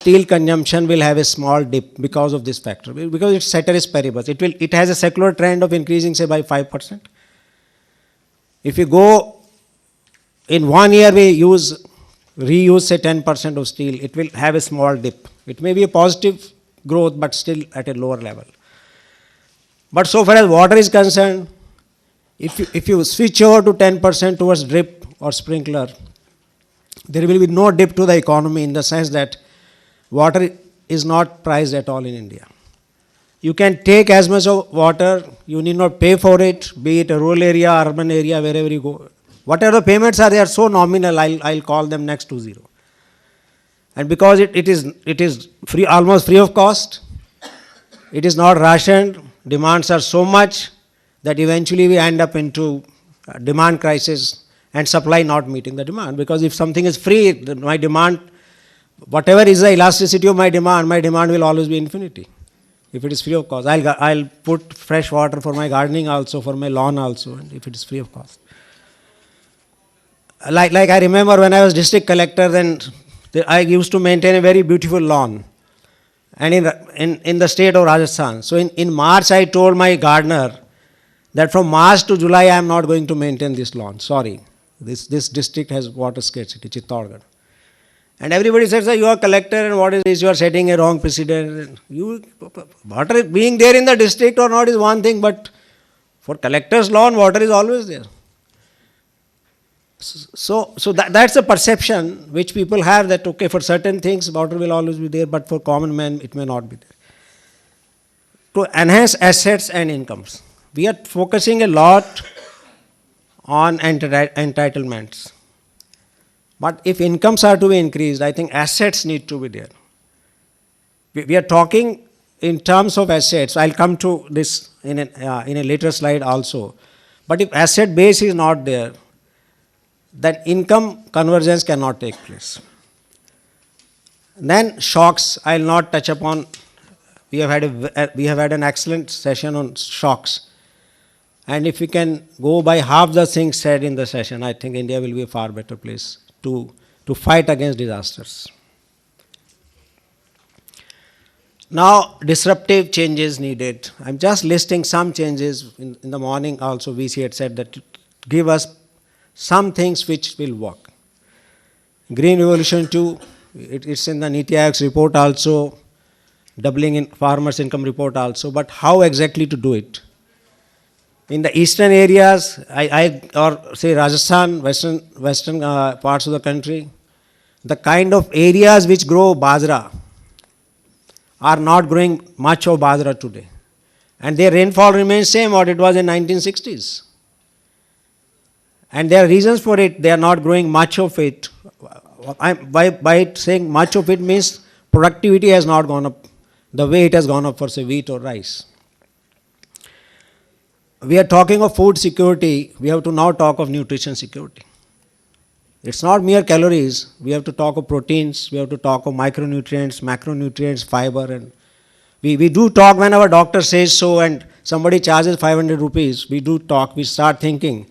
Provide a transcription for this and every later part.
steel consumption will have a small dip because of this factor, because it's ceteris paribus. It has a secular trend of increasing, say, by 5%. If you go in 1 year, reuse say 10% of steel, it will have a small dip. It may be a positive growth, but still at a lower level. But so far as water is concerned, if you switch over to 10% towards drip or sprinkler, there will be no dip to the economy, in the sense that water is not priced at all in India. You can take as much of water, you need not pay for it, be it a rural area, urban area, wherever you go. Whatever the payments are, they are so nominal, I'll call them next to zero. And because it is free, almost free of cost, it is not rationed, demands are so much that eventually we end up into demand crisis and supply not meeting the demand. Because if something is free, my demand, whatever is the elasticity of my demand will always be infinity. If it is free of cost, I'll put fresh water for my gardening also, for my lawn also, and if it is free of cost. Like I remember when I was district collector, then I used to maintain a very beautiful lawn, and in the state of Rajasthan. So in March, I told my gardener that from March to July, I am not going to maintain this lawn. Sorry, this district has water scarcity, Chittorgarh. And everybody says, you are collector, and what is this? You are setting a wrong precedent. Water being there in the district or not is one thing, but for collector's lawn, water is always there. So that's a perception which people have, that okay, for certain things water will always be there, but for common man it may not be there. To enhance assets and incomes, we are focusing a lot on entitlements. But if incomes are to be increased, I think assets need to be there. We are talking in terms of assets. I'll come to this in a later slide also. But if asset base is not there, then income convergence cannot take place. Then shocks, I'll not touch upon. We have had an excellent session on shocks. And if we can go by half the things said in the session, I think India will be a far better place to fight against disasters. Now, disruptive changes needed. I'm just listing some changes. In the morning also, VC had said that give us some things which will work. Green Revolution 2, it's in the NITI Aayog's report also, doubling in farmers' income report also, but how exactly to do it? In the eastern areas, or say Rajasthan, western parts of the country, the kind of areas which grow bajra are not growing much of bajra today. And their rainfall remains same what it was in 1960s. And there are reasons for it, they are not growing much of it. By saying much of it means productivity has not gone up the way it has gone up for say wheat or rice. We are talking of food security, we have to now talk of nutrition security. It's not mere calories, we have to talk of proteins, we have to talk of micronutrients, macronutrients, fiber, and we do talk when our doctor says so and somebody charges 500 rupees, we do talk, we start thinking.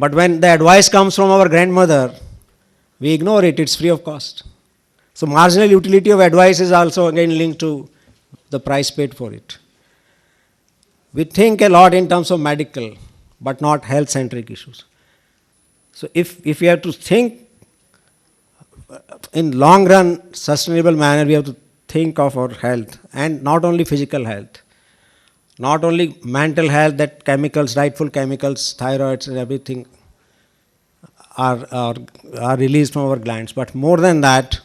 But when the advice comes from our grandmother, we ignore it, it's free of cost. So marginal utility of advice is also again linked to the price paid for it. We think a lot in terms of medical, but not health-centric issues. So if we have to think in long run sustainable manner, we have to think of our health, and not only physical health, not only mental health, that chemicals, rightful chemicals, thyroids and everything are released from our glands, but more than that,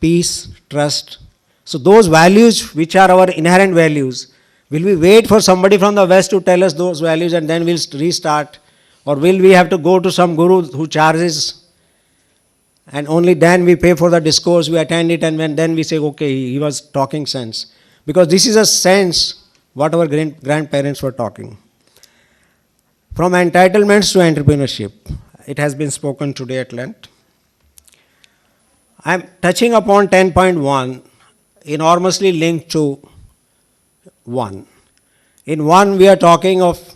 peace, trust. So those values which are our inherent values, will we wait for somebody from the West to tell us those values and then we'll restart? Or will we have to go to some guru who charges and only then we pay for the discourse, we attend it, and then we say, okay, he was talking sense. Because this is a sense what our grandparents were talking. From entitlements to entrepreneurship, it has been spoken today at length. I am touching upon 10.1, enormously linked to 1. In 1, we are talking of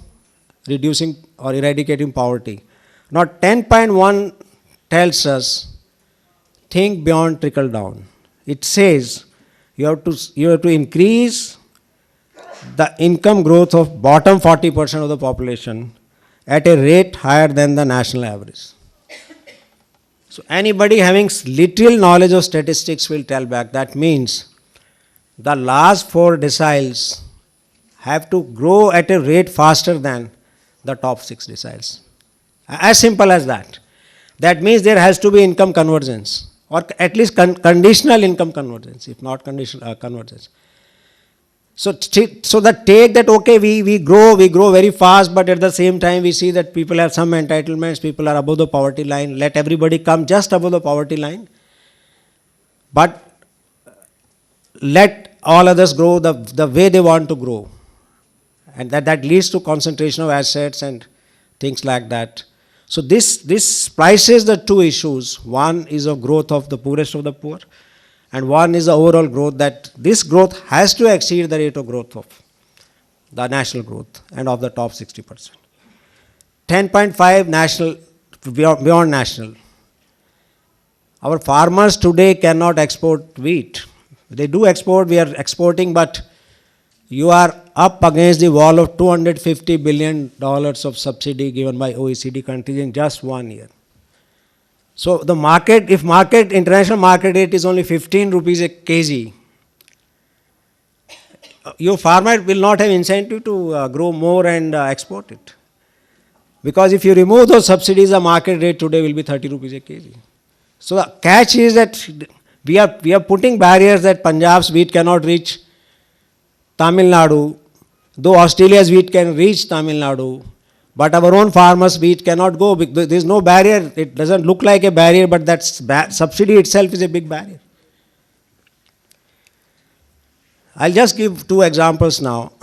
reducing or eradicating poverty. Now 10.1 tells us, think beyond trickle down. it says you have to increase the income growth of bottom 40% of the population at a rate higher than the national average. So anybody having little knowledge of statistics will tell back that means the last 4 deciles have to grow at a rate faster than the top 6 deciles. As simple as that. That means there has to be income convergence, or at least conditional income convergence, if not conditional convergence. So the take that, okay, we grow very fast, but at the same time we see that people have some entitlements, people are above the poverty line, let everybody come just above the poverty line, but let all others grow the way they want to grow. And that leads to concentration of assets and things like that. So this splices the 2 issues. One is of growth of the poorest of the poor, and one is the overall growth, that this growth has to exceed the rate of growth of the national growth and of the top 60%. 10.5 national, beyond national. Our farmers today cannot export wheat. They do export, we are exporting, but you are up against the wall of $250 billion of subsidy given by OECD countries in just 1 year. So the market, if international market rate is only 15 rupees a kg, your farmer will not have incentive to grow more and export it. Because if you remove those subsidies, the market rate today will be 30 rupees a kg. So the catch is that we are putting barriers that Punjab's wheat cannot reach Tamil Nadu, though Australia's wheat can reach Tamil Nadu, but our own farmers' wheat cannot go. There is no barrier. It doesn't look like a barrier, but that subsidy itself is a big barrier. I'll just give 2 examples now.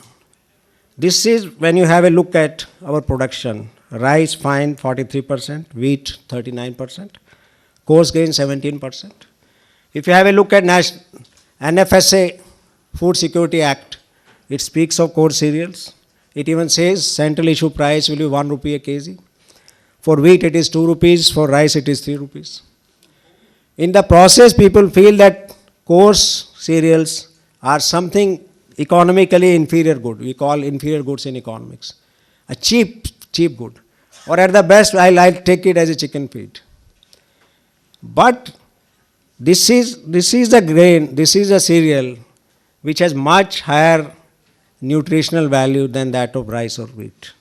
This is when you have a look at our production. Rice, fine, 43%, wheat, 39%, coarse grain, 17%. If you have a look at NFSA, Food Security Act, it speaks of coarse cereals. It even says central issue price will be 1 rupee a kg. For wheat it is 2 rupees, for rice it is 3 rupees. In the process, people feel that coarse cereals are something economically inferior good. We call inferior goods in economics. A cheap good. Or at the best, I'll take it as a chicken feed. But this is the grain, this is a cereal which has much higher nutritional value than that of rice or wheat.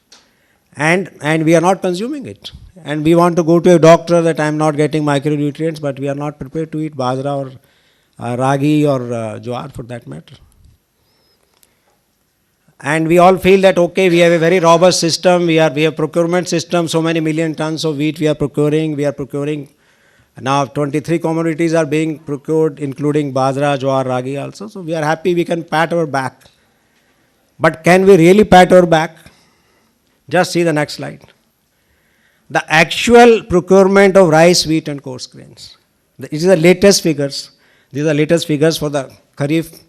And we are not consuming it. And we want to go to a doctor that I am not getting micronutrients, but we are not prepared to eat bajra or ragi or jowar for that matter. And we all feel that, okay, we have a very robust system, we have procurement system, so many million tons of wheat we are procuring. Now 23 commodities are being procured, including bajra, jowar, ragi also. So we are happy, we can pat our back. But can we really pat our back? Just see the next slide. The actual procurement of rice, wheat and coarse grains. These are the latest figures. These are the latest figures for the Kharif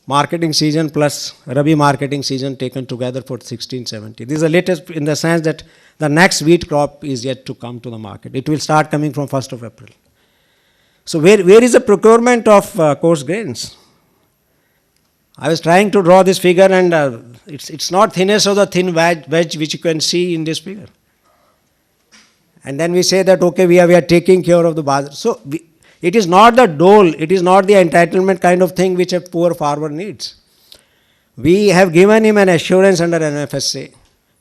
marketing season plus Rabi marketing season taken together for 16-17. These are latest in the sense that the next wheat crop is yet to come to the market. It will start coming from 1st of April. So where is the procurement of coarse grains? I was trying to draw this figure, and it's not thinnest of the thin wedge which you can see in this figure. And then we say that, okay, we are taking care of the bajra. So it is not the dole, it is not the entitlement kind of thing which a poor farmer needs. We have given him an assurance under NFSA.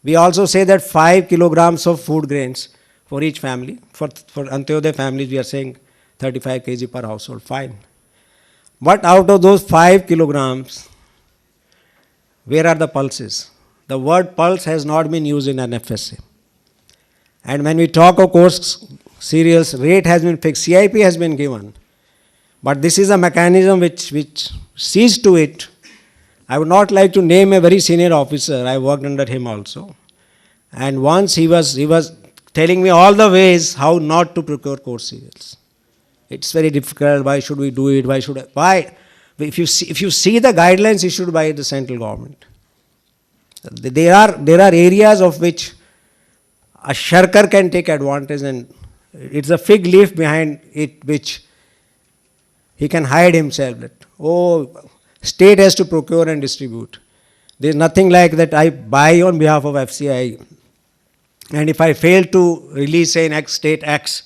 We also say that 5 kilograms of food grains for each family. For Antyodaya families, we are saying 35 kg per household, fine. But out of those 5 kilograms, where are the pulses? The word pulse has not been used in NFSA. And when we talk of coarse cereals, rate has been fixed, CIP has been given. But this is a mechanism which sees to it. I would not like to name a very senior officer, I worked under him also. And once he was telling me all the ways how not to procure coarse cereals. It's very difficult, why should we do it, why? If you see the guidelines issued by the central government, there are areas of which a shirker can take advantage, and it's a fig leaf behind it which he can hide himself that, oh, state has to procure and distribute. There is nothing like that I buy on behalf of FCI, and if I fail to release, say, in X state X,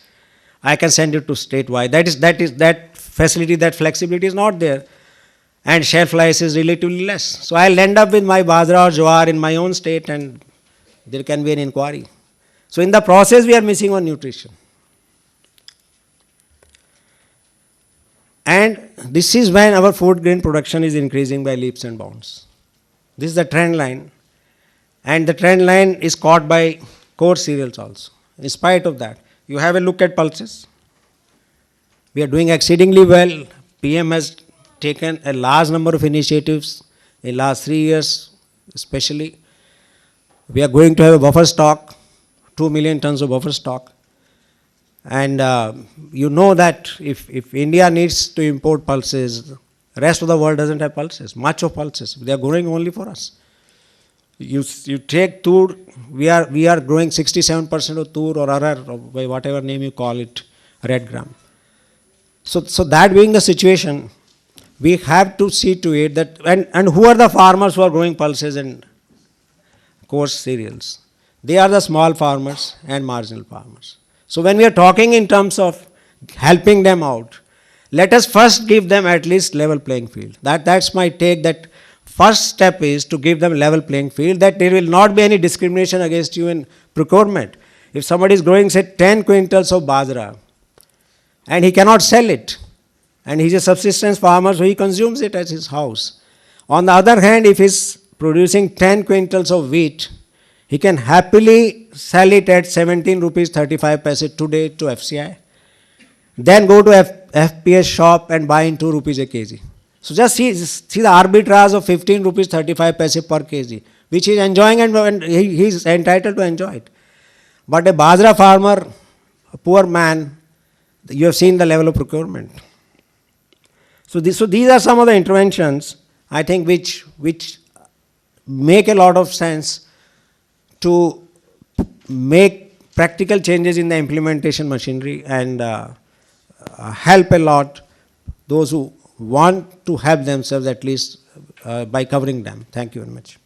I can send it to state Y. That facility, that flexibility is not there, and shelf life is relatively less. So I'll end up with my bajra or jowar in my own state, and there can be an inquiry. So in the process, we are missing on nutrition. And this is when our food grain production is increasing by leaps and bounds. This is the trend line. And the trend line is caught by coarse cereals also. In spite of that, you have a look at pulses. We are doing exceedingly well. PM has taken a large number of initiatives in last 3 years, especially. We are going to have a buffer stock, 2 million tons of buffer stock. And you know that if India needs to import pulses, the rest of the world doesn't have pulses, much of pulses. They are growing only for us. You take tur, we are growing 67% of tur or arar, or by whatever name you call it, red gram. So that being the situation, we have to see to it that, and who are the farmers who are growing pulses and coarse cereals? They are the small farmers and marginal farmers. So when we are talking in terms of helping them out, let us first give them at least level playing field. That's my take, that first step is to give them level playing field, that there will not be any discrimination against you in procurement. If somebody is growing, say, 10 quintals of bajra, and he cannot sell it, and he's a subsistence farmer, so he consumes it at his house. On the other hand, if he's producing 10 quintals of wheat, he can happily sell it at 17 rupees 35 paise today to FCI. Then go to FPS shop and buy in 2 rupees a kg. So just see the arbitrage of 15 rupees 35 paise per kg, which he is enjoying, and he is entitled to enjoy it. But a bajra farmer, a poor man, you have seen the level of procurement. So these are some of the interventions, I think, which make a lot of sense to make practical changes in the implementation machinery and help a lot those who want to help themselves, at least by covering them. Thank you very much.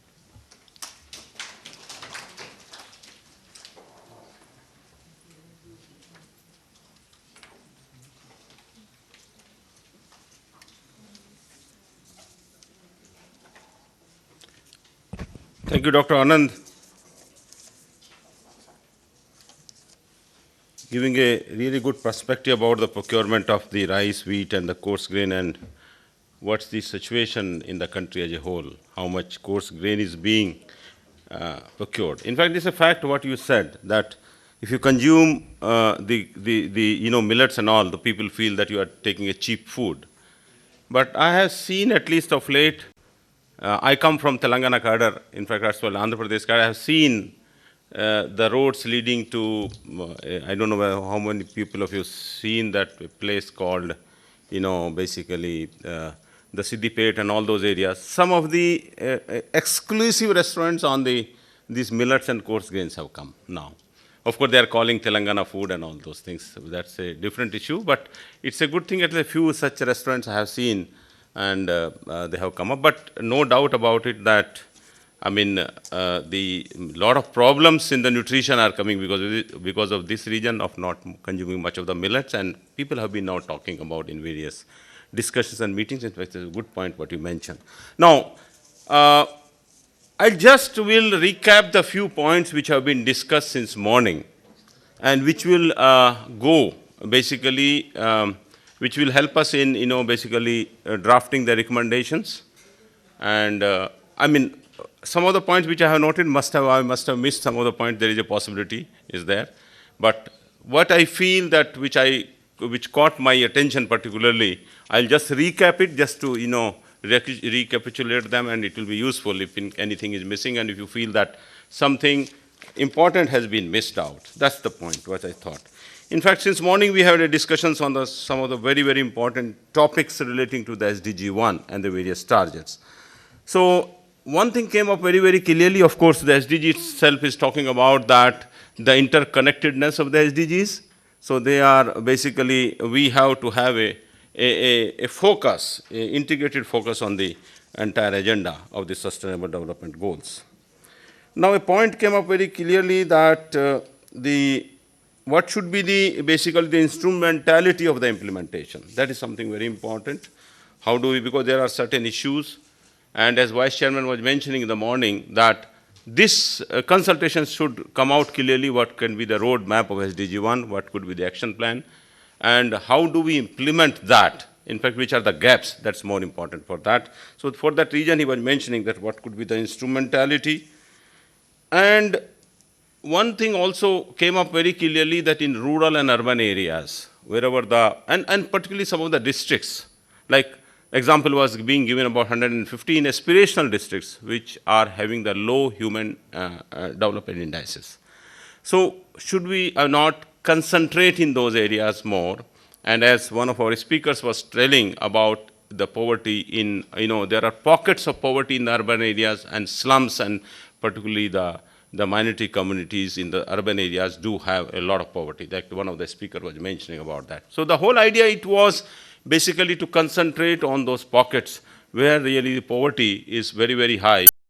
Thank you, Dr. Anand. Giving a really good perspective about the procurement of the rice, wheat, and the coarse grain, and what's the situation in the country as a whole, how much coarse grain is being procured. In fact, it's a fact what you said, that if you consume the millets and all, the people feel that you are taking a cheap food. But I have seen, at least of late, I come from Telangana cadre, in fact, as well Andhra Pradesh cadre. I have seen the roads leading to, I don't know how many people of you seen that place called, basically the Siddipet and all those areas. Some of the exclusive restaurants on these millets and coarse grains have come now. Of course, they are calling Telangana food and all those things. That's a different issue, but it's a good thing at least a few such restaurants I have seen, and they have come up. But no doubt about it that, the lot of problems in the nutrition are coming because of this region of not consuming much of the millets, and people have been now talking about in various discussions and meetings. In fact, it's a good point what you mentioned. Now, I just will recap the few points which have been discussed since morning, and which will go basically, which will help us in, basically drafting the recommendations. And some of the points which I have noted I must have missed some of the points. There is a possibility is there, but what I feel that which caught my attention particularly, I'll just recap it just to recapitulate them, and it will be useful if anything is missing, and if you feel that something important has been missed out. That's the point what I thought. In fact, since morning we had a discussions on some of the very, very important topics relating to the SDG 1 and the various targets. So one thing came up very, very clearly. Of course, the SDG itself is talking about that the interconnectedness of the SDGs. So they are basically, we have to have a a focus, a integrated focus on the entire agenda of the Sustainable Development Goals. Now, a point came up very clearly that what should be basically the instrumentality of the implementation. That is something very important. How do we, because there are certain issues, and as Vice Chairman was mentioning in the morning, that this consultation should come out clearly what can be the roadmap of SDG 1, what could be the action plan, and how do we implement that. In fact, which are the gaps, that's more important for that. So for that reason, he was mentioning that what could be the instrumentality. And one thing also came up very clearly that in rural and urban areas, wherever and particularly some of the districts, like example was being given about 115 aspirational districts which are having the low human development indices. So should we not concentrate in those areas more? And as one of our speakers was telling about the poverty in, there are pockets of poverty in the urban areas and slums, and particularly the minority communities in the urban areas do have a lot of poverty. That one of the speakers was mentioning about that. So the whole idea, it was basically to concentrate on those pockets where really the poverty is very, very high.